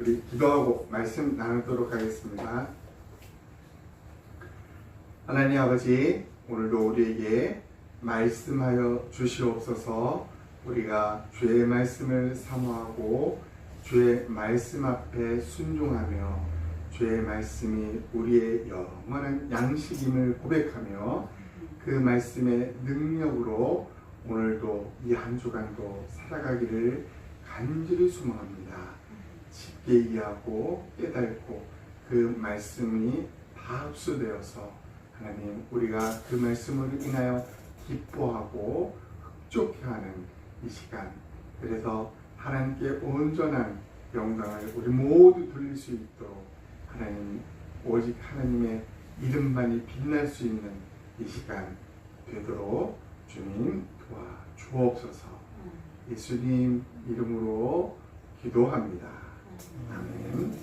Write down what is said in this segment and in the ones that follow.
우리 기도하고 말씀 나누도록 하겠습니다. 하나님 아버지, 오늘도 우리에게 말씀하여 주시옵소서. 우리가 주의 말씀을 사모하고 주의 말씀 앞에 순종하며 주의 말씀이 우리의 영원한 양식임을 고백하며 그 말씀의 능력으로 오늘도 이 한 주간도 살아가기를 간절히 소망합니다. 쉽게 이해하고 깨닫고 그 말씀이 다 흡수되어서 하나님, 우리가 그 말씀을 인하여 기뻐하고 흡족해하는 이 시간, 그래서 하나님께 온전한 영광을 우리 모두 돌릴 수 있도록 하나님, 오직 하나님의 이름만이 빛날 수 있는 이 시간 되도록 주님 도와주옵소서. 예수님 이름으로 기도합니다. 아멘.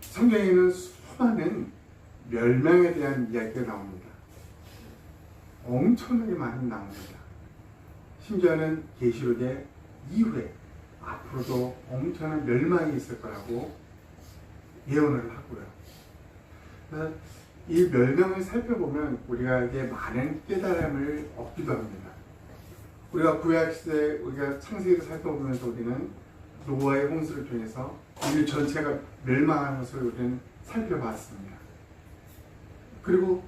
성경에는 수많은 멸망에 대한 이야기가 나옵니다. 엄청나게 많이 나옵니다. 심지어는 계시록의 이후에 앞으로도 엄청난 멸망이 있을 거라고 예언을 하고요. 이 멸망을 살펴보면 우리에게 많은 깨달음을 얻기도 합니다. 우리가 구약시대 우리가 창세기를 살펴보면서 우리는 노아의 홍수를 통해서 인류 전체가 멸망하는 것을 우리는 살펴봤습니다. 그리고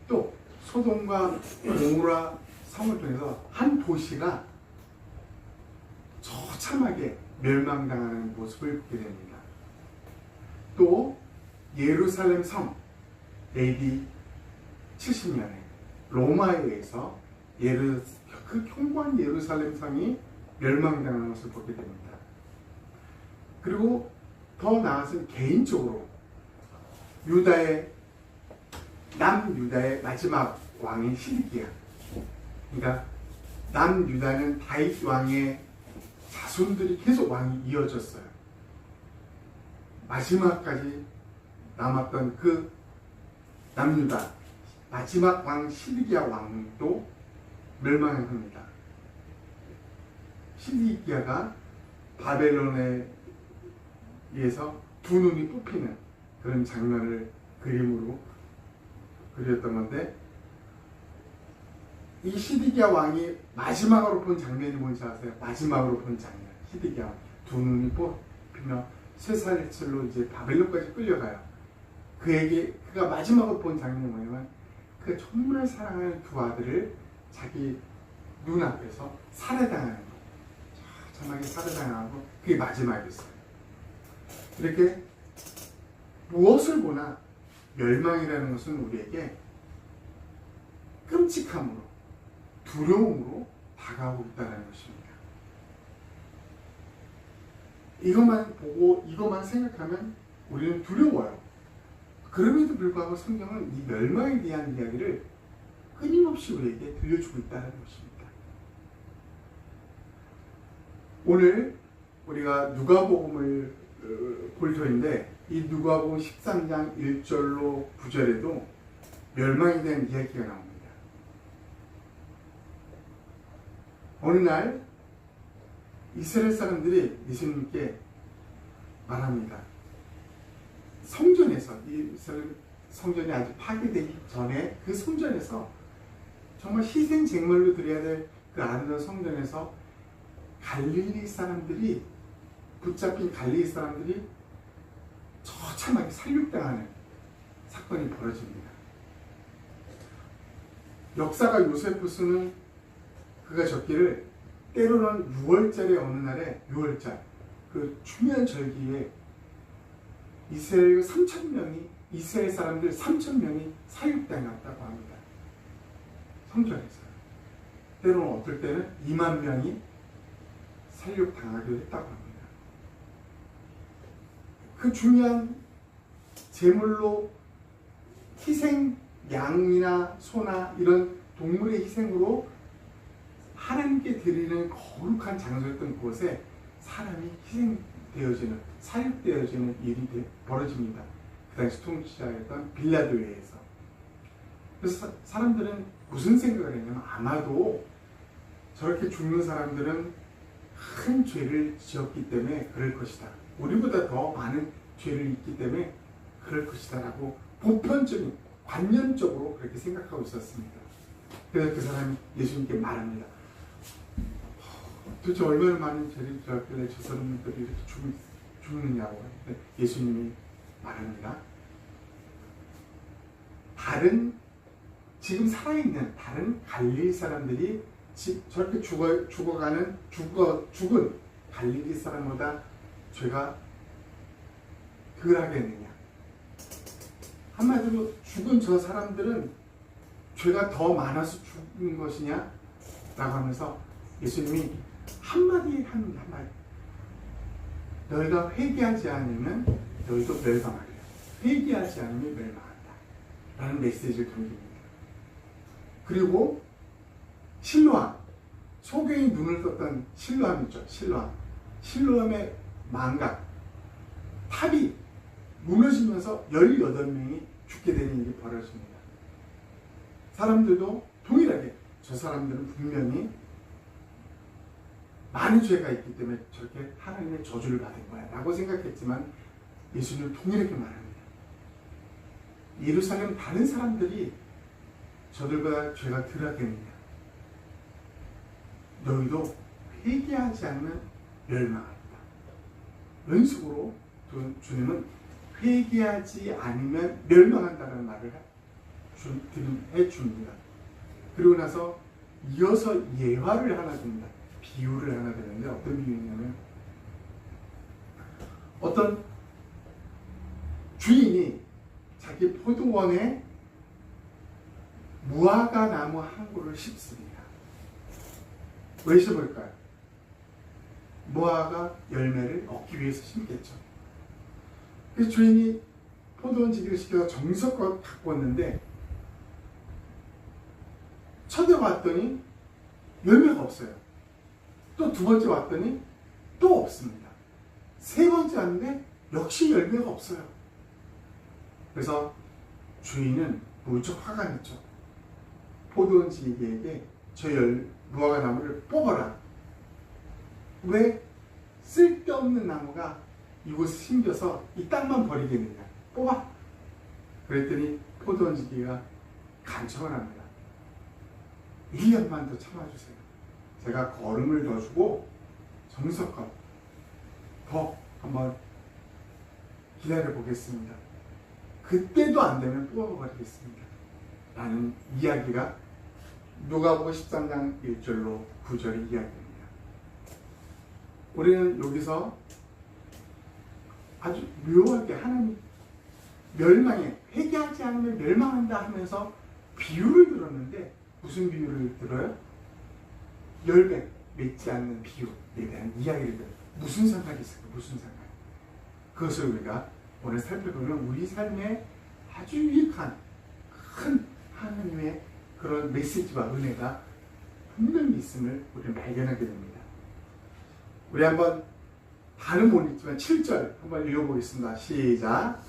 또 소돔과 고모라 성을 통해서 한 도시가 처참하게 멸망당하는 모습을 보게 됩니다. 또 예루살렘 성 AD 70년에 로마에 의해서 그 견고한 예루살렘 성이 멸망당하는 것을 보게 됩니다. 그리고 더 나아가서 개인적으로 남유다의 마지막 왕인 시드기야, 그러니까 남유다는 다윗 왕의 자손들이 계속 왕이 이어졌어요. 마지막까지 남았던 그 남유다 마지막 왕 시드기야 왕도 멸망합니다. 시드기야가 바벨론에 의해서 두 눈이 뽑히는 그런 장면을 그림으로 그렸던 건데, 이 시드기야 왕이 마지막으로 본 장면이 뭔지 아세요? 마지막으로 본 장면, 시드기야 두 눈이 뽑히며 쇠사슬로 이제 바벨론까지 끌려가요. 그가 마지막으로 본 장면이 뭐냐면, 그가 정말 사랑하는 두 아들을 자기 눈앞에서 살해당하는 거, 처참하게 살해당하고, 그게 마지막이었어요. 이렇게 무엇을 보나 멸망이라는 것은 우리에게 끔찍함으로, 두려움으로 다가오고 있다는 것입니다. 이것만 보고 이것만 생각하면 우리는 두려워요. 그럼에도 불구하고 성경은 이 멸망에 대한 이야기를 끊임없이 우리에게 들려주고 있다는 것입니다. 오늘 우리가 누가복음을 볼 터인데, 이 누가복음 13장 1절로 9절에도 멸망에 대한 이야기가 나옵니다. 어느 날 이스라엘 사람들이 예수님께 말합니다. 성전에서, 이스라엘 성전이 아직 파괴되기 전에 그 성전에서 정말 희생제물로 드려야 될 그 아름다운 성전에서 붙잡힌 갈릴리 사람들이 처참하게 살육당하는 사건이 벌어집니다. 역사가 요세푸스는 그가 적기를 때로는 6월절의 어느 날에 6월절 그 중요한 절기에 이스라엘 사람들 3,000명이 살육당했다고 합니다. 성전에서. 때로는 어떨 때는 2만 명이 살육당하기도 했다고 합니다. 그 중요한 제물로 희생, 양이나 소나 이런 동물의 희생으로 하나님께 드리는 거룩한 장소였던 곳에 사람이 희생되어지는, 살육되어지는 일이 벌어집니다. 그 당시 통치자였던 빌라도에 의해서. 그래서 사람들은 무슨 생각을 했냐면, 아마도 저렇게 죽는 사람들은 큰 죄를 지었기 때문에 그럴 것이다. 우리보다 더 많은 죄를 짓기 때문에 그럴 것이다 라고 보편적인 관념적으로 그렇게 생각하고 있었습니다. 그래서 그 사람이 예수님께 말합니다. 도대체 얼마나 많은 죄를 지었길래 저 사람들이 이렇게 죽느냐고. 예수님이 말합니다. 지금 살아있는 다른 갈릴리 사람들이 저렇게 죽은 갈릴리 사람보다 죄가 덜하겠느냐. 한마디로 죽은 저 사람들은 죄가 더 많아서 죽은 것이냐 라고 하면서 예수님이 한마디 합니다. 한마디. 너희가 회개하지 않으면 너희도 멸망하리라. 회개하지 않으면 멸망한다 라는 메시지를 던집니다. 그리고 실로암, 소경이 눈을 떴던 실로암이죠. 실로암의 망각, 탑이 무너지면서 18명이 죽게 되는 일이 벌어집니다. 사람들도 동일하게 저 사람들은 분명히 많은 죄가 있기 때문에 저렇게 하나님의 저주를 받은 거야 라고 생각했지만 예수님은 동일하게 말합니다. 예루살렘 다른 사람들이 저들보다 죄가 덜하겠느냐. 너희도 회개하지 않으면 멸망한다. 연속으로 주님은 회개하지 않으면 멸망한다는 말을 해줍니다. 그리고 나서 이어서 예화를 하나 듭니다. 비유를 하나 드는데 어떤 비유냐면 어떤 주인이 자기 포도원에 무화과 나무 한 그루를 심습니다. 왜 심을까요? 무화과 열매를 얻기 위해서 심겠죠. 그래서 주인이 포도원 지기를 시켜서 정성껏 갖고 왔는데 첫해 왔더니 열매가 없어요. 또 두 번째 왔더니 또 없습니다. 세 번째 왔는데 역시 열매가 없어요. 그래서 주인은 무척 화가 났죠. 포도원 지기에게 저 무화과 나무를 뽑아라. 왜 쓸데없는 나무가 이곳에 심겨서 이 땅만 버리겠느냐. 뽑아. 그랬더니 포도원 지기가 간청을 합니다. 1년만 더 참아주세요. 제가 거름을 더 주고 정성껏 더 한번 기다려 보겠습니다. 그때도 안 되면 뽑아버리겠습니다. 라는 이야기가 누가복음 13장 1절로 9절의 이야기입니다. 우리는 여기서 아주 묘하게 하나님 멸망에 회개하지 않으면 멸망한다 하면서 비유를 들었는데 무슨 비유를 들어요? 열매 맺지 않는 비유에 대한 이야기를 들어요. 무슨 상관이 있을까? 무슨 상관? 그것을 우리가 오늘 살펴보면 우리 삶에 아주 유익한 큰 하나님의 그런 메시지와 은혜가 분명히 있음을 우리는 발견하게 됩니다. 우리 한번 다른 못 읽지만 7절 한번 읽어보겠습니다. 시작.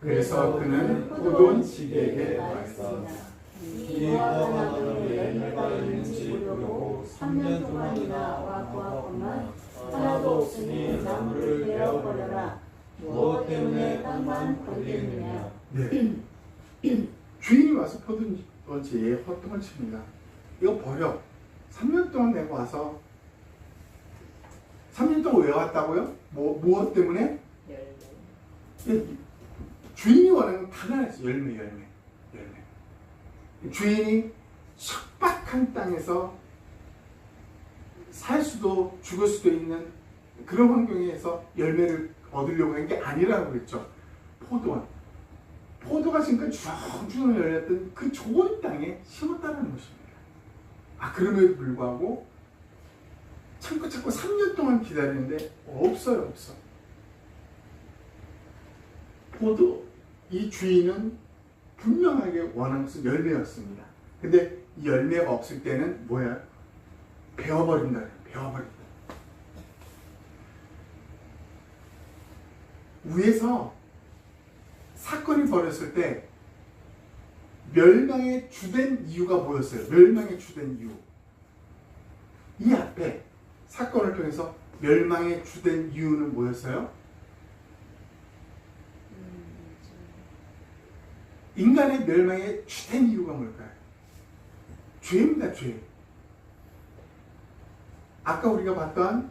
그래서 그는 포도원 지기에게 말했습니다. 이 무화과 나무는 열매가 있는지 보려고 3년 동안이나 와 보았건만 하나도 없으니 나무를 베어버려라. 무엇 때문에 땅만 버리겠느냐. 네. 주인이 와서 포도원지에 헛동을 칩니다. 이거 버려. 3년 동안 내가 와서 3년 동안 왜 왔다고요? 무엇 때문에? 열매. 주인이 원하는 건 단 하나였어요. 열매. 주인이 척박한 땅에서 살 수도 죽을 수도 있는 그런 환경에서 열매를 얻으려고 한 게 아니라고 그랬죠. 포도가 지금까지 쭉 열렸던 그 좋은 땅에 심었다는 것입니다. 그럼에도 불구하고 참고 3년 동안 기다리는데 없어요. 이 주인은 분명하게 원한 것은 열매였습니다. 근데 이 열매가 없을 때는 뭐야? 베어버린다. 위에서 사건이 벌어졌을 때 멸망의 주된 이유가 뭐였어요? 멸망의 주된 이유. 이 앞에 사건을 통해서 멸망의 주된 이유는 뭐였어요? 인간의 멸망의 주된 이유가 뭘까요? 죄입니다. 죄. 아까 우리가 봤던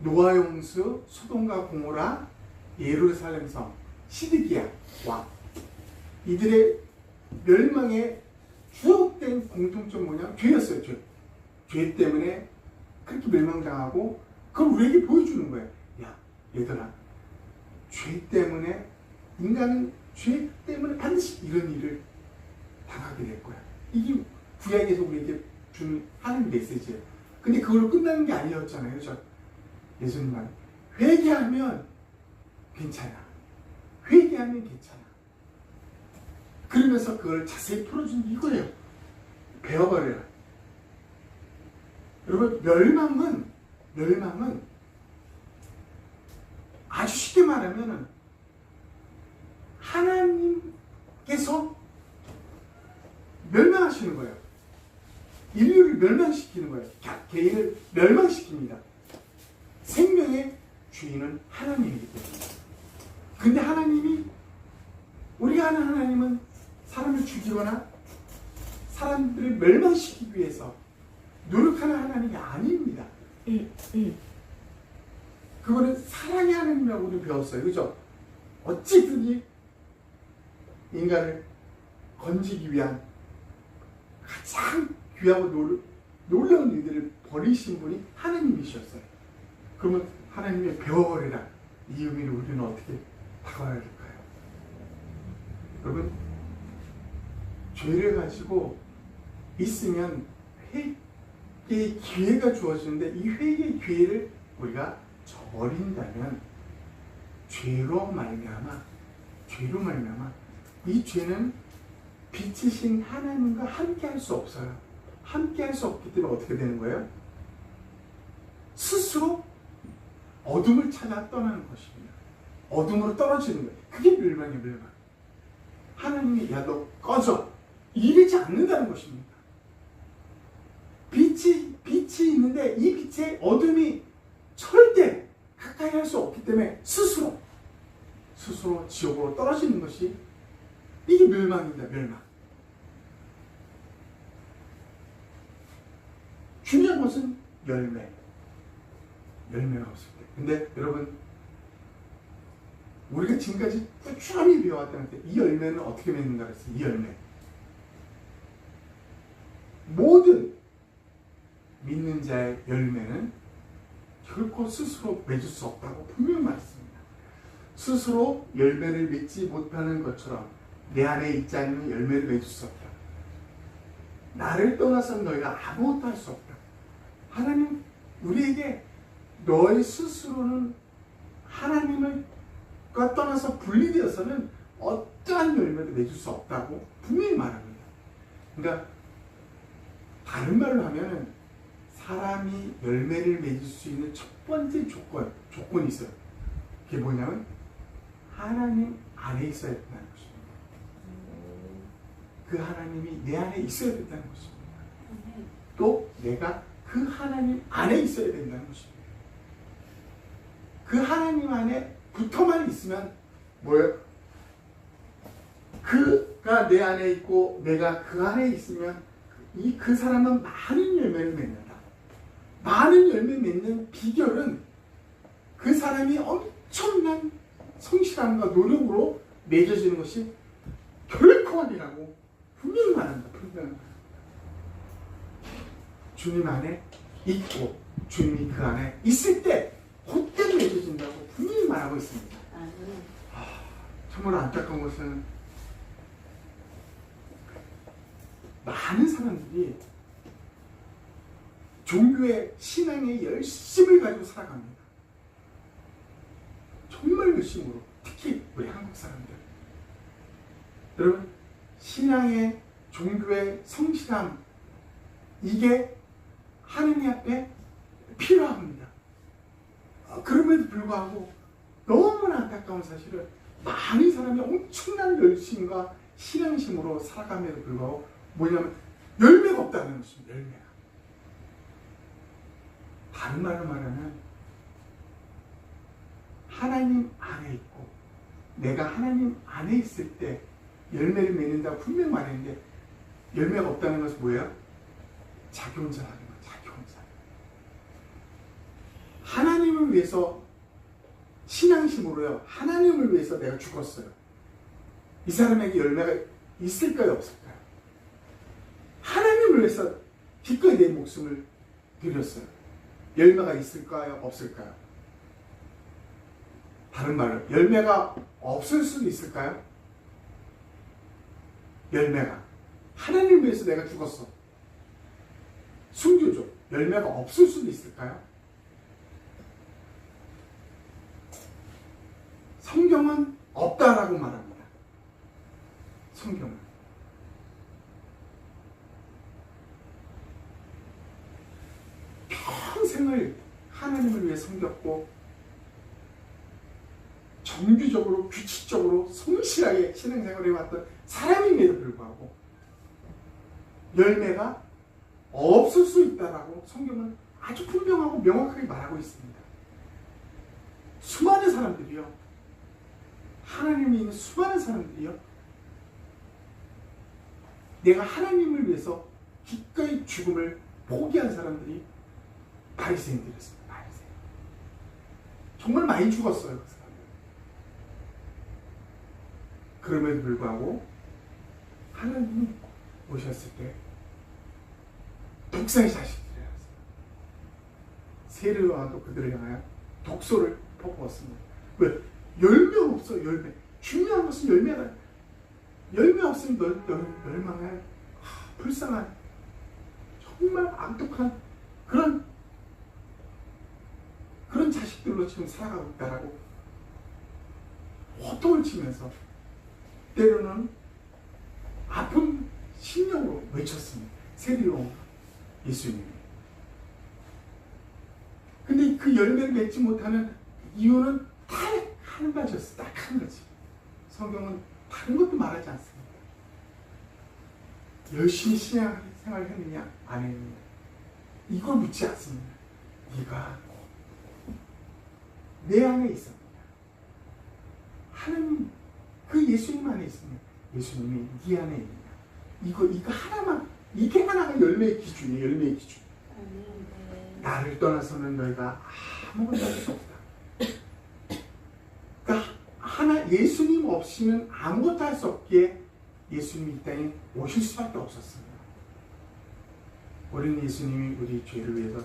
노아 홍수, 소돔과 고모라, 예루살렘 성, 시드기야 왕, 이들의 멸망의 주역된 공통점 뭐냐? 죄였어요. 죄 때문에 그렇게 멸망당하고, 그걸 우리에게 보여주는 거예요. 야, 얘들아, 죄 때문에, 인간은 죄 때문에 반드시 이런 일을 당하게 될 거야. 이게 구약에서 우리에게 주는 하나님 메시지예요. 근데 그걸로 끝나는 게 아니었잖아요. 예수님 말, 회개하면 괜찮아. 회개하면 괜찮아. 그러면서 그걸 자세히 풀어준 게 이거예요. 배워버려라. 여러분, 멸망은 아주 쉽게 말하면 하나님께서 멸망하시는 거예요. 인류를 멸망시키는 거예요. 개인을 멸망시킵니다. 생명의 주인은 하나님이기 때문에. 근데 하나님이, 우리가 아는 하나님은 사람을 죽이거나 사람들을 멸망시키기 위해서 노력하는 하나님이 아닙니다. 그거는 사랑의 하나님이라고 우리 배웠어요. 그죠? 어찌든지 인간을 건지기 위한 가장 귀하고 놀라운 일들을 벌이신 분이 하나님이셨어요. 그러면 하나님의 배워버리라, 이 의미를 우리는 어떻게 다가가야 될까요? 여러분, 죄를 가지고 있으면 회개의 기회가 주어지는데, 이 회개의 기회를 우리가 저버린다면 죄로 말미암아 이 죄는 빛이신 하나님과 함께 할 수 없어요. 함께 할 수 없기 때문에 어떻게 되는 거예요? 스스로 어둠을 찾아 떠나는 것입니다. 어둠으로 떨어지는 거예요. 그게 멸망이에요. 멸망. 하나님이 야, 너 꺼져, 이러지 않는다는 것입니다. 빛이 있는데 이 빛에 어둠이 절대 가까이 할 수 없기 때문에 스스로 지옥으로 떨어지는 것이, 이게 멸망입니다. 멸망. 중요한 것은 열매가 없을 때. 근데 여러분, 우리가 지금까지 꾸준히 배워왔다는데, 이 열매는 어떻게 맺는가 그랬어요? 이 열매, 모든 믿는 자의 열매는 결코 스스로 맺을 수 없다고 분명히 말했습니다. 스스로 열매를 맺지 못하는 것처럼 내 안에 있지 않으면 열매를 맺을 수 없다. 나를 떠나서 너희가 아무것도 할 수 없다. 하나님 우리에게 너희 스스로는 하나님과 떠나서 분리되어서는 어떠한 열매도 맺을 수 없다고 분명히 말합니다. 그러니까 다른 말로 하면은 사람이 열매를 맺을 수 있는 첫 번째 조건이 있어요. 그게 뭐냐면 하나님 안에 있어야 된다는 것입니다. 그 하나님이 내 안에 있어야 된다는 것입니다. 또 내가 그 하나님 안에 있어야 된다는 것입니다. 그 하나님 안에 붙어만 있으면 뭐예요? 그가 내 안에 있고 내가 그 안에 있으면 그 사람은 많은 열매를 맺는다. 많은 열매 맺는 비결은 그 사람이 엄청난 성실함과 노력으로 맺어지는 것이 결코 아니라고 분명히 말합니다. 주님 안에 있고 주님이 그 안에 있을 때 그때 맺어진다고 분명히 말하고 있습니다. 정말 안타까운 것은 많은 사람들이 종교의 신앙의 열심을 가지고 살아갑니다. 정말 열심으로. 특히 우리 한국 사람들. 여러분, 신앙의 종교의 성실함, 이게 하느님 앞에 필요합니다. 그럼에도 불구하고 너무나 안타까운 사실은 많은 사람이 엄청난 열심과 신앙심으로 살아감에도 불구하고 뭐냐면 열매가 없다는 것입니다. 열매가. 다른 말로 말하면 하나님 안에 있고 내가 하나님 안에 있을 때 열매를 맺는다고 분명 말했는데 열매가 없다는 것은 뭐예요? 자기 혼자 하는 거예요. 자기 혼자. 하나님을 위해서 신앙심으로요. 하나님을 위해서 내가 죽었어요. 이 사람에게 열매가 있을까요? 없을까요? 하나님을 위해서 기꺼이 내 목숨을 드렸어요. 열매가 있을까요? 없을까요? 다른 말로 열매가 없을 수도 있을까요? 열매가 하나님을 위해서 내가 죽었어. 순교죠. 열매가 없을 수도 있을까요? 성경은 없다라고 말합니다. 성경은. 평생을 하나님을 위해 섬겼고 정규적으로 규칙적으로 성실하게 신앙생활을 해왔던 사람임에도 불구하고 열매가 없을 수 있다라고 성경은 아주 분명하고 명확하게 말하고 있습니다. 수많은 사람들이요. 하나님이 있는 수많은 사람들이요. 내가 하나님을 위해서 기꺼이 죽음을 포기한 사람들이 바리새인들이었습니다. 바리새인. 정말 많이 죽었어요. 그 사람들. 그럼에도 불구하고 하나님이 오셨을 때 독사의 자식들이었어요. 세례요한도 그들을 향하여 독소를 퍼부었습니다. 왜? 열매 없어. 열매. 중요한 것은 열매다. 열매 없으면 멸망할 불쌍한 정말 악독한 그런 자식들로 지금 살아가고 있다라고 호통을 치면서 때로는 아픈 심령으로 외쳤습니다. 세례요한 예수님이. 근데 그 열매를 맺지 못하는 이유는 딱 한 가지였어. 딱 한 가지. 성경은 다른 것도 말하지 않습니다. 열심히 신앙생활을 했느냐 안 했느냐 이걸 묻지 않습니다. 네가 내 안에 있습니다. 하나님 그 예수님 안에 있으면 예수님이 네 안에 있느냐 이거 하나만 이게 하나가 열매의 기준이에요. 열매의 기준. 나를 떠나서는 너희가 아무것도 할 수 없다. 그러니까 예수님 없이는 아무것도 할 수 없기에 예수님이 이 땅에 오실 수밖에 없었습니다. 우리는 예수님이 우리 죄를 위해서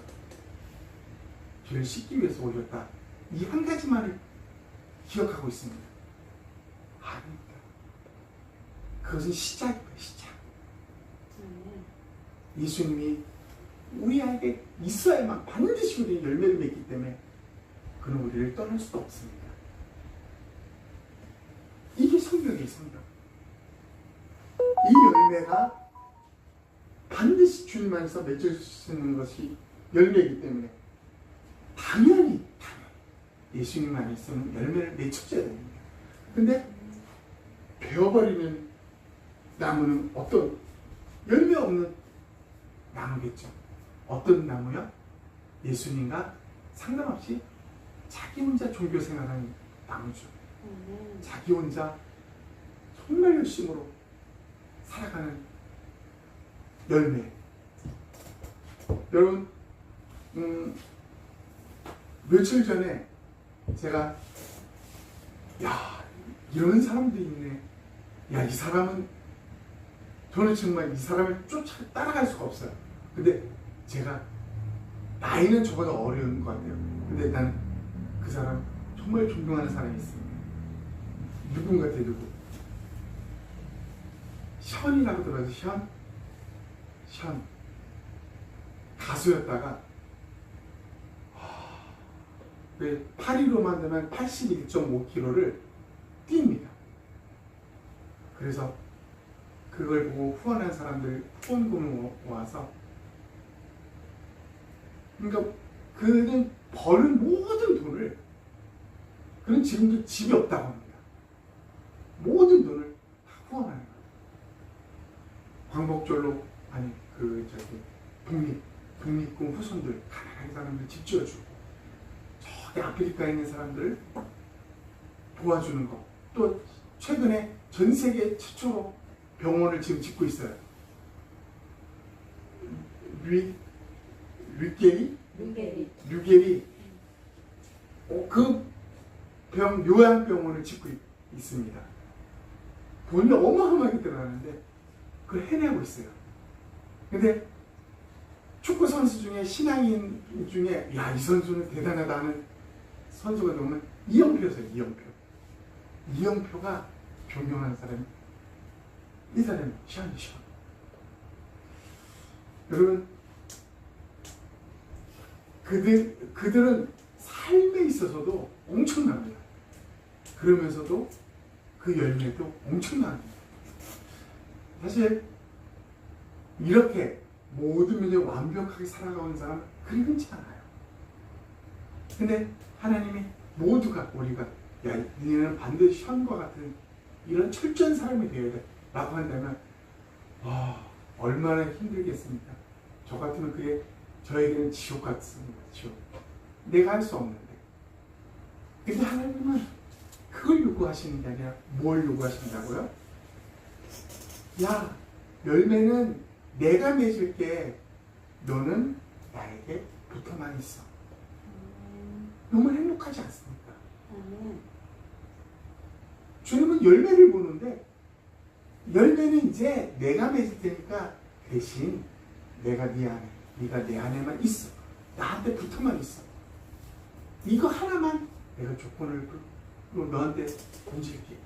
죄를 씻기 위해서 오셨다. 이 한 가지만을 기억하고 있습니다. 아닙니다. 그것은 시작입니다. 시작. 예수님이 우리에게 있어야만 반드시 우리 열매를 맺기 때문에 그는 우리를 떠날 수도 없습니다. 이게 성경이에요. 성경. 이 열매가 반드시 주님 안에서 맺어지는 것이 열매이기 때문에 당연히 예수님 안에 있으면 열매를 맺혀줘야 됩니다. 근데 베어버리는 나무는 어떤 열매 없는 나무겠죠. 어떤 나무요? 예수님과 상관없이 자기 혼자 종교 생활하는 나무죠. 자기 혼자 정말 열심으로 살아가는 열매. 여러분, 며칠 전에 제가 야 이런 사람도 있네. 야 이 사람은 저는 정말 이 사람을 따라갈 수가 없어요. 근데 제가 나이는 저보다 어려운 것 같아요. 근데 난 그 사람 정말 존경하는 사람이 있습니다. 누군 같아요. 누구? 션이라고 들어서 션 가수였다가 파리로 만들면 81.5km를 뜁니다. 그래서 그걸 보고 후원한 사람들 후원금을 모아서 그러니까 그는 버는 모든 돈을 그는 지금도 집이 없다고 합니다. 모든 돈을 다 후원하는 거예요. 광복절로 아니 독립 독립군 후손들, 가난한 사람들 집 지어주고, 저기 아프리카에 있는 사람들을 도와주는 거. 또 최근에 전 세계 최초로 병원을 지금 짓고 있어요. 류게리 그 요양병원을 짓고 있습니다. 돈이 어마어마하게 들어가는데 그걸 해내고 있어요. 근데 축구 선수 중에 신앙인 중에 야, 이 선수는 대단하다 하는 선수가 나오면 이영표가 존경하는 사람이 이 사람이 시원이셔. 여러분, 그들은 삶에 있어서도 엄청납니다. 그러면서도 그 열매도 엄청납니다. 사실 이렇게 모든 면에 완벽하게 살아가는 사람은 그리 흔치 않아요. 근데 하나님이 모두가 우리가 야, 너는 반드시 현과 같은 이런 철저한 사람이 되어야 돼 라고 한다면 얼마나 힘들겠습니까? 저 같으면 그게 저에게는 지옥 같습니다. 지옥. 내가 할 수 없는데. 근데 하나님은 그걸 요구하시는 게 아니라 뭘 요구하신다고요? 야, 열매는 내가 맺을게. 너는 나에게 붙어만 있어. 너무 행복하지 않습니까? 주님은 열매를 보는데 열매는 이제 내가 맺을 테니까 대신 내가 네 안에, 네가 내 안에만 있어. 나한테 붙어만 있어. 이거 하나만 내가 조건을 너한테 던질게.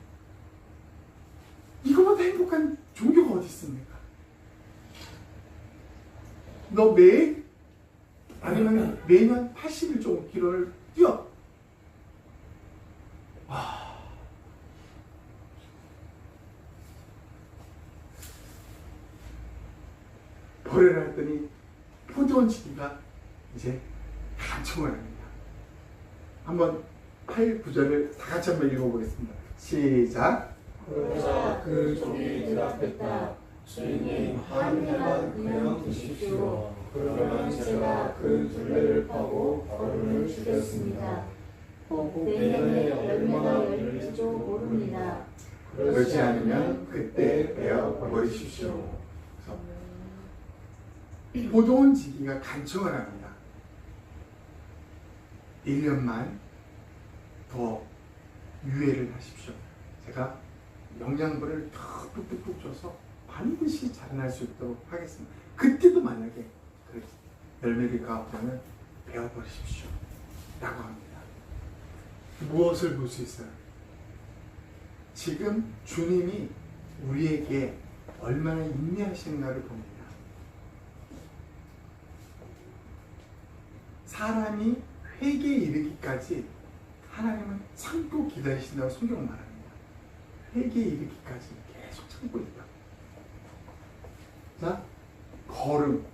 이거보다 행복한 종교가 어디 있습니까? 너 아니면 매년 81.5km를 뛰어. 버려라 했더니 포도원 지기가 이제 간청을 합니다. 한번 8, 9절을 다 같이 한번 읽어보겠습니다. 시작. 그러자 그 종이 대답했다. 주인님, 한 해만 그냥 두십시오. 그러면 제가 그 둘레를 파고 거름을 주겠습니다. 혹 내년에 얼마나 열릴지도 모릅니다. 그렇지 않으면 그때 베어 버리십시오. 포도원 지기가 간청을 합니다. 1년만 더 유예를 하십시오. 제가 영양분을 뚝뚝뚝 줘서 반드시 자라날 수 있도록 하겠습니다. 그때도 만약에 그 열매가 없다면 베어버리십시오 라고 합니다. 무엇을 볼 수 있어요? 지금 주님이 우리에게 얼마나 인내하시는가를 봅니다. 사람이 회개에 이르기까지 하나님은 참고 기다리신다고 성경은 말합니다. 회개에 이르기까지 계속 참고 있다. 자, 걸음.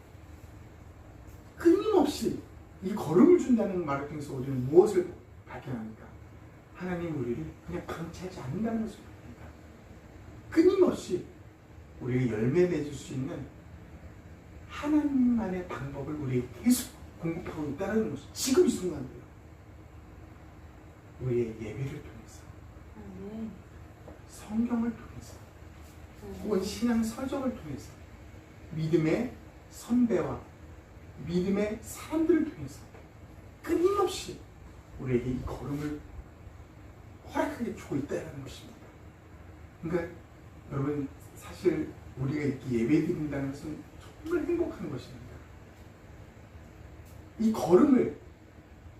끊임없이 이 걸음을 준다는 말을 통해서 우리는 무엇을 발견합니까? 하나님 우리를 그냥 방치하지 않는다는 것을 발견합니다. 끊임없이 우리가 열매 맺을 수 있는 하나님만의 방법을 우리에게 계속 공급하고 있다는 것을 지금 이 순간도요. 우리의 예배를 통해서, 성경을 통해서, 혹은 신앙 서적을 통해서, 믿음의 선배와 믿음의 사람들을 통해서 끊임없이 우리에게 이 걸음을 허락하게 주고 있다는 것입니다. 그러니까 여러분, 사실 우리가 이렇게 예배 드린다는 것은 정말 행복한 것입니다. 이 걸음을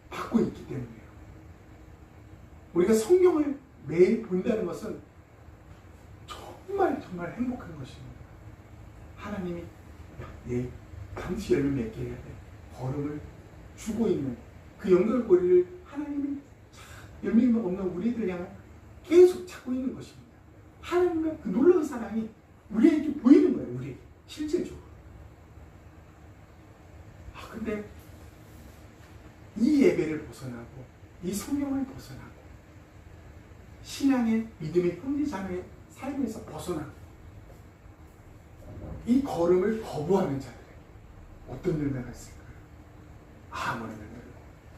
받고 있기 때문에요. 우리가 성경을 매일 본다는 것은 정말 정말 행복한 것입니다. 하나님이 반드시 열매 맺게 해야 돼. 걸음을 주고 있는 그 연결고리를 하나님이 열매가 없는 우리들 향해 계속 찾고 있는 것입니다. 하나님의 그 놀라운 사랑이 우리에게 보이는 거예요. 우리에게 실제적으로. 근데 이 예배를 벗어나고 이 성경을 벗어나고 신앙의 믿음의 형제자매의 삶에서 벗어나고 이 걸음을 거부하는 자들, 어떤 열매가 있을까요? 아무런 열매가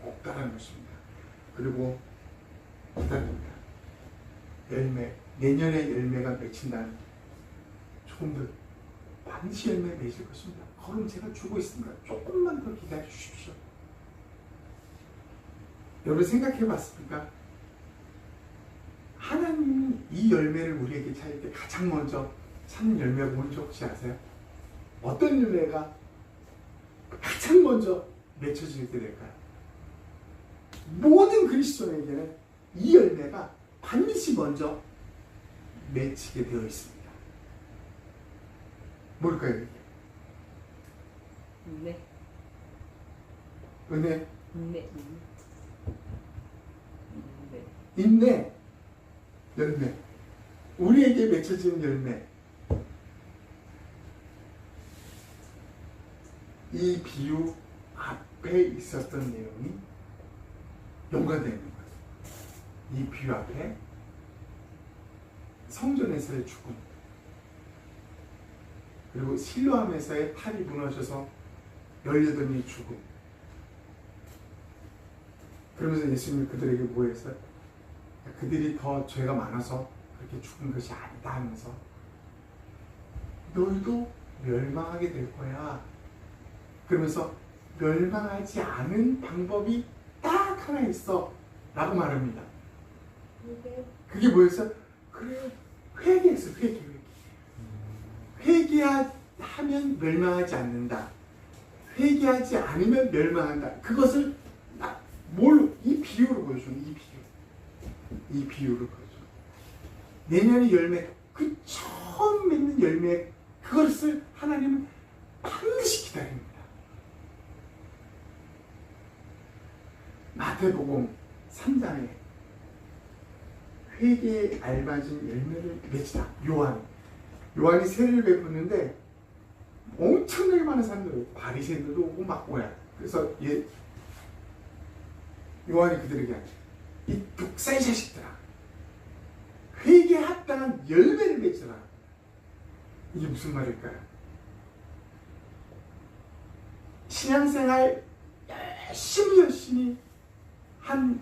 없다라는 것입니다. 그리고 기다립니다. 열매, 내년에 열매가 맺힌다는 조금들 반드시 열매 맺을 것입니다. 걸음 제가 주고 있습니다. 조금만 더 기다려 주십시오. 여러분 생각해 봤습니까? 하나님이 이 열매를 우리에게 찾을 때 가장 먼저 찾는 열매가 뭔지 혹시 아세요? 어떤 열매가 가장 먼저 맺혀질 때 될까요? 모든 그리스도인에게는 이 열매가 반드시 먼저 맺히게 되어 있습니다. 뭘까요? 이게? 네. 은혜, 네. 인내, 열매. 우리에게 맺혀지는 열매. 이 비유 앞에 있었던 내용이 연관되어 있는 거예요. 이 비유 앞에 성전에서의 죽음, 그리고 실로암에서의 탈이 무너져서 18명이 죽음. 그러면서 예수님이 그들에게 뭐 했어요? 그들이 더 죄가 많아서 그렇게 죽은 것이 아니다 하면서 너희도 멸망하게 될 거야. 그러면서 멸망하지 않은 방법이 딱 하나 있어 라고 말합니다. 그게 뭐였어요? 그래, 회개했어. 회개하면 멸망하지 않는다. 회개하지 않으면 멸망한다. 그것을 이 비유로 보여주는, 이 비유로 보여주는. 내년의 열매, 그 처음 맺는 열매, 그것을 하나님은 반드시 기다립니다. 마태복음 3장에 회개에 알맞은 열매를 맺히다. 요한이 세례를 베푸는데 엄청나게 많은 사람들, 바리새인들도 오고 막 뭐야. 그래서 요한이 그들에게 하죠. 이 독사의 자식들아, 회개에 합당한 열매를 맺으라. 이게 무슨 말일까요? 신앙생활 열심히 한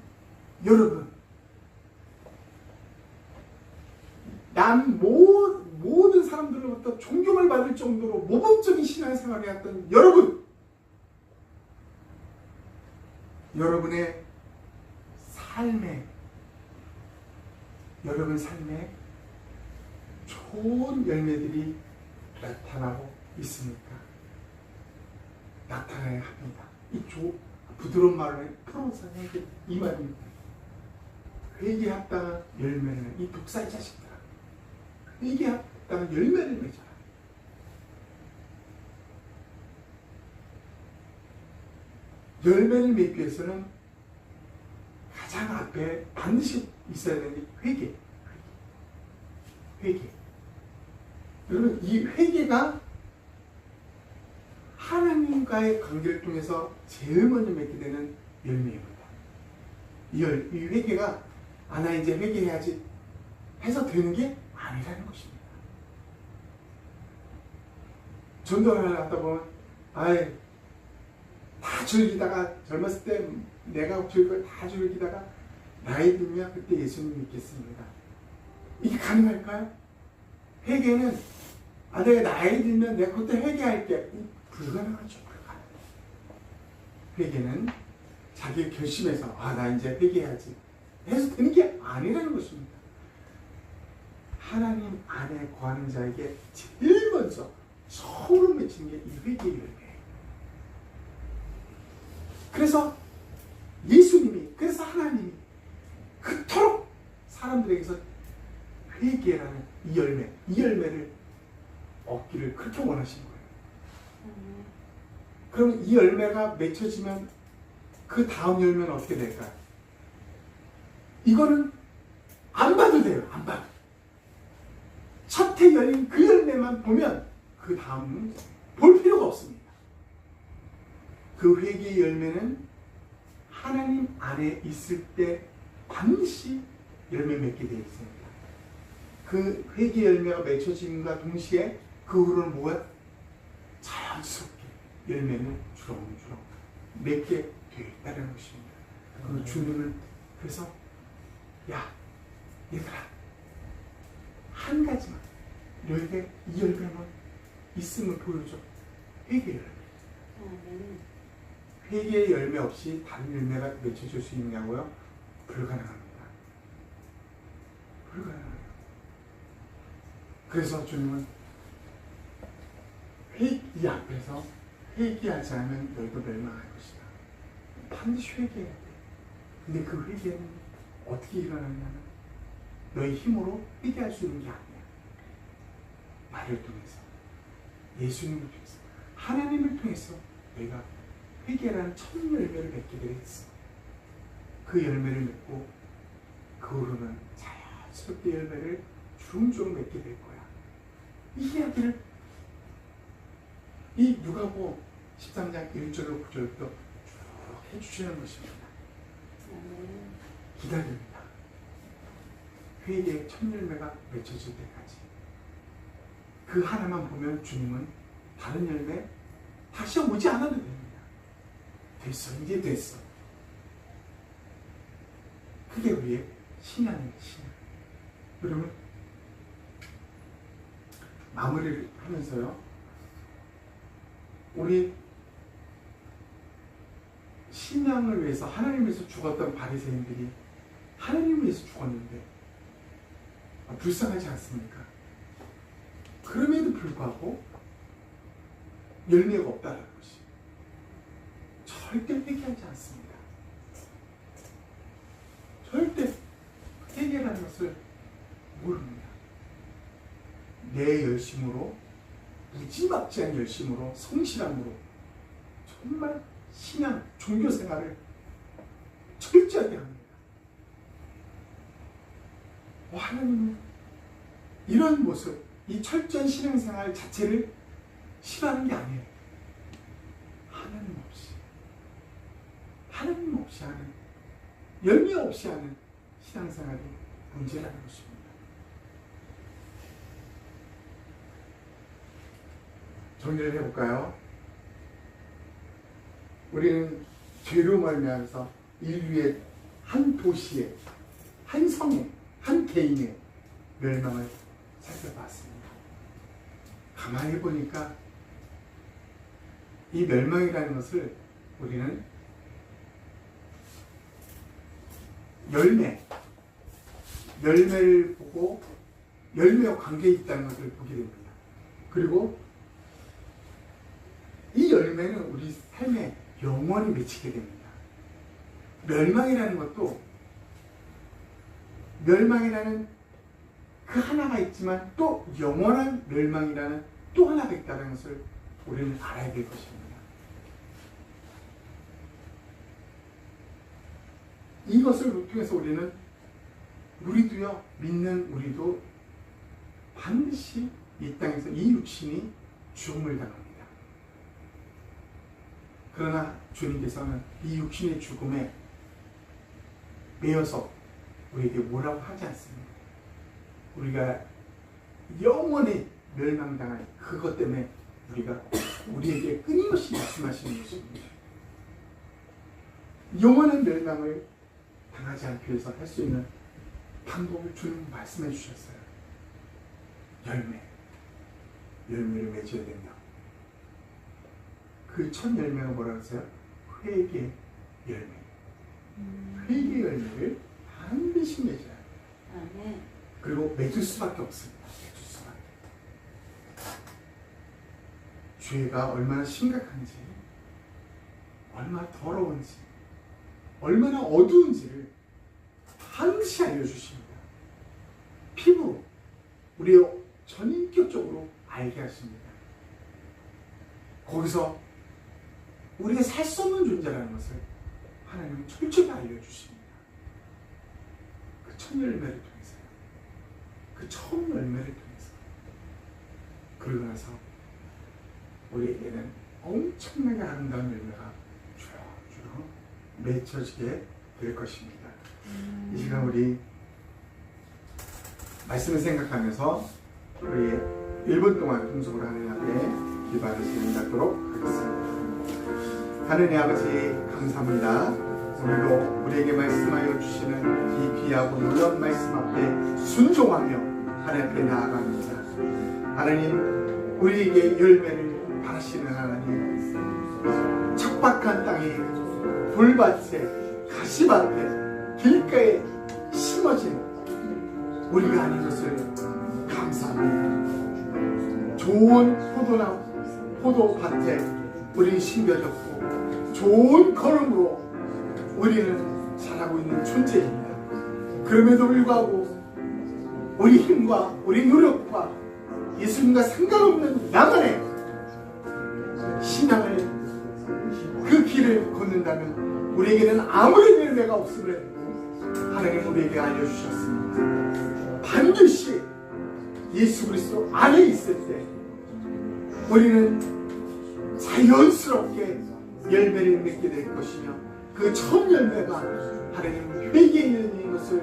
여러분, 모든 사람들로부터 존경을 받을 정도로 모범적인 신앙생활을 했던 여러분의 삶에 좋은 열매들이 나타나고 있습니까? 나타나야 합니다. 이 부드러운 말로 프로사는 이 말입니다. 회개에 합당한 열매는 이 독사의 자식들아, 회개에 합당한 열매를 맺어라. 열매를 맺기 위해서는 가장 앞에 반드시 있어야 되는 게 회개. 여러분, 이 회개가 하나님과의 관계를 통해서 제일 먼저 맺게 되는 열매입니다. 이 회개가 나 이제 회개해야지 해서 되는 게 아니라는 것입니다. 전도를 하다 보면 다 즐기다가 젊었을 때 내가 즐길 다 즐기다가 나이 들면 그때 예수님 믿겠습니다. 이게 가능할까요? 회개는 내가 나이 들면 내가 그때 회개할게. 불가능하죠. 회개는 자기 결심해서 나 이제 회개해야지 해서 되는 게 아니라는 것입니다. 하나님 안에 거하는 자에게 제일 먼저 처음 맺히는 게 이 회개의 열매예요. 그래서 그래서 하나님이 그토록 사람들에게서 회개라는 이 열매를 얻기를 그렇게 원하신 거예요. 그럼 이 열매가 맺혀지면 그 다음 열매는 어떻게 될까요? 이거는 안 봐도 돼요. 안 봐도. 첫 해 열린 그 열매만 보면 그 다음은 볼 필요가 없습니다. 그 회개의 열매는 하나님 안에 있을 때 반드시 열매 맺게 되어 있습니다. 그 회개의 열매가 맺혀짐과 동시에 그 후로는 뭐야? 자연스럽게 열매는 주렁주렁 맺게 되어 있다는 것입니다. 그 주님은 그래서 야 얘들아 한 가지만 너에게 이 열매만 있음을 보여줘. 회개 열매. 회개의 열매 없이 다른 열매가 맺혀질 수 있냐고요? 불가능합니다. 불가능해요. 그래서 주님은 이 앞에서 회개하지 않으면 너희도 멸망할 것이다. 반드시 회개해야 돼. 근데 그 회개는 어떻게 일어나냐면 너희 힘으로 회개할 수 있는 게 아니야. 나를 통해서, 예수님을 통해서, 하나님을 통해서 너희가 회개라는 첫 열매를 맺게 되겠어. 그 열매를 맺고 그 후로는 자연스럽게 열매를 주렁주렁 맺게 될 거야. 이 이야기를 이 누가복음 13장 1절로 9절부터 쭉 해주시는 것입니다. 기다립니다. 회개의 첫 열매가 맺혀질 때까지. 그 하나만 보면 주님은 다른 열매 다시 오지 않아도 됩니다. 됐어, 이제 됐어. 그게 우리의 신앙입니다. 신앙. 여러분 마무리를 하면서요, 우리 신앙을 위해서 하나님을 위해서 죽었던 바리새인들이 하나님을 위해서 죽었는데 불쌍하지 않습니까? 그럼에도 불구하고 열매가 없다는 것이 절대 회개하지 않습니다. 절대 회개라는 것을 모릅니다. 내 열심으로, 무지막지한 열심으로, 성실함으로 정말 신앙, 종교 생활을 철저하게 합니다. 하나님은 이런 모습, 이 철저한 신앙생활 자체를 싫어하는 게 아니에요. 하나님 없이 하는, 열매 없이 하는 신앙생활이 문제라는 것입니다. 정리를 해볼까요? 우리는 죄로 말미암아서 인류의 한 도시에, 한 성에, 한 개인의 멸망을 살펴봤습니다. 가만히 보니까 이 멸망이라는 것을 우리는 열매를 보고 열매와 관계에 있다는 것을 보게 됩니다. 그리고 이 열매는 우리 삶에 영원히 맺히게 됩니다. 멸망이라는 것도, 멸망이라는 그 하나가 있지만 또 영원한 멸망이라는 또 하나가 있다는 것을 우리는 알아야 될 것입니다. 이것을 통해서 우리도요, 믿는 우리도 반드시 이 땅에서 이 육신이 죽음을 당합니다. 그러나 주님께서는 이 육신의 죽음에 매여서 우리에게 뭐라고 하지 않습니다. 우리가 영원히 멸망당할 그것 때문에 우리에게 끊임없이 말씀하시는 것입니다. 영원한 멸망을 당하지 않기 위해서 할 수 있는 방법을 주님 말씀해 주셨어요. 열매를 맺어야 된다. 그 첫 열매가 뭐라고 했어요? 회개 열매. 회개 열매를 반드시 맺어야 돼요. 그리고 맺을 수밖에 없습니다. 맺을 수밖에. 죄가 얼마나 심각한지, 얼마나 더러운지, 얼마나 어두운지를 반드시 알려주십니다. 피부로, 우리의 전인격적으로 알게 하십니다. 거기서 우리가 살 수 없는 존재라는 것을 하나님은 철저히 알려주십니다. 그 첫 열매를 통해서요. 그 처음 열매를 통해서. 그러고 나서 우리에게는 엄청나게 아름다운 열매가 주렁주렁 맺혀지게 될 것입니다. 이 시간 우리 말씀을 생각하면서 우리 1분 동안 동석으로 하나님 앞에 기도하는 시간 갖도록 하겠습니다. 하느님 아버지 감사합니다. 오늘도 우리에게 말씀하여 주시는 이 귀하고 놀라운 말씀 앞에 순종하며 하나님 앞에 나아갑니다. 하나님 우리에게 열매를 바라시는 하나님, 척박한 땅에 돌밭에 가시밭에 길가에 심어진 우리가 아닌 것을 감사합니다. 좋은 포도나무 포도밭에 우리는 심겨졌고 좋은 걸음으로 우리는 자라고 있는 존재입니다. 그럼에도 불구하고 우리 힘과 우리 노력과 예수님과 상관없는 나만의 신앙을 그 길을 걷는다면 우리에게는 아무런 열매가 없음을 하나님 우리에게 알려주셨습니다. 반드시 예수 그리스도 안에 있을 때 우리는 자연스럽게 열매를 맺게 될 것이며 그 첫 열매가 하나님 회개의 열매인 것을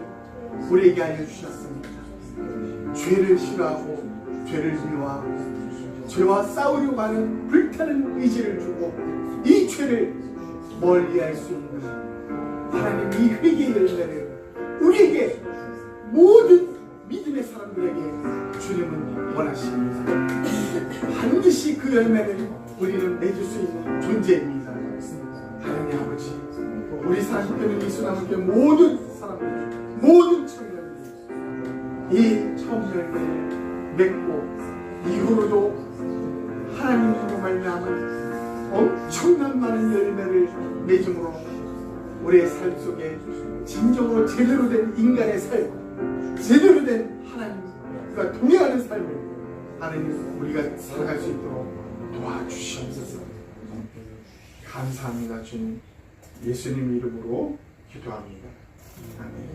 우리에게 알려주셨습니다. 죄를 싫어하고 죄를 미워하고 죄와 싸우려고 하는 불타는 의지를 주고 이 죄를 멀리할 수 있는 하나님 이 회개의 열매를 우리에게 모든 믿음의 사람들에게 주님은 원하십니다. 반드시 그 열매를 우리는 맺을 수 있는 존재입니다. 하나님 아버지, 우리 사랑하는 예수님께 모든 사람들, 모든 청년들이 이 첫 열매를 맺고 이후로도 하나님으로 말미암은 엄청난 많은 열매를 맺음으로 우리의 삶 속에 진정으로 제대로 된 인간의 삶, 제대로 된 하나님과 동행하는 삶을 하나님 우리가 살아갈 수 있도록 도와주시옵소서. 감사합니다. 주님, 예수님 이름으로 기도합니다. 아멘.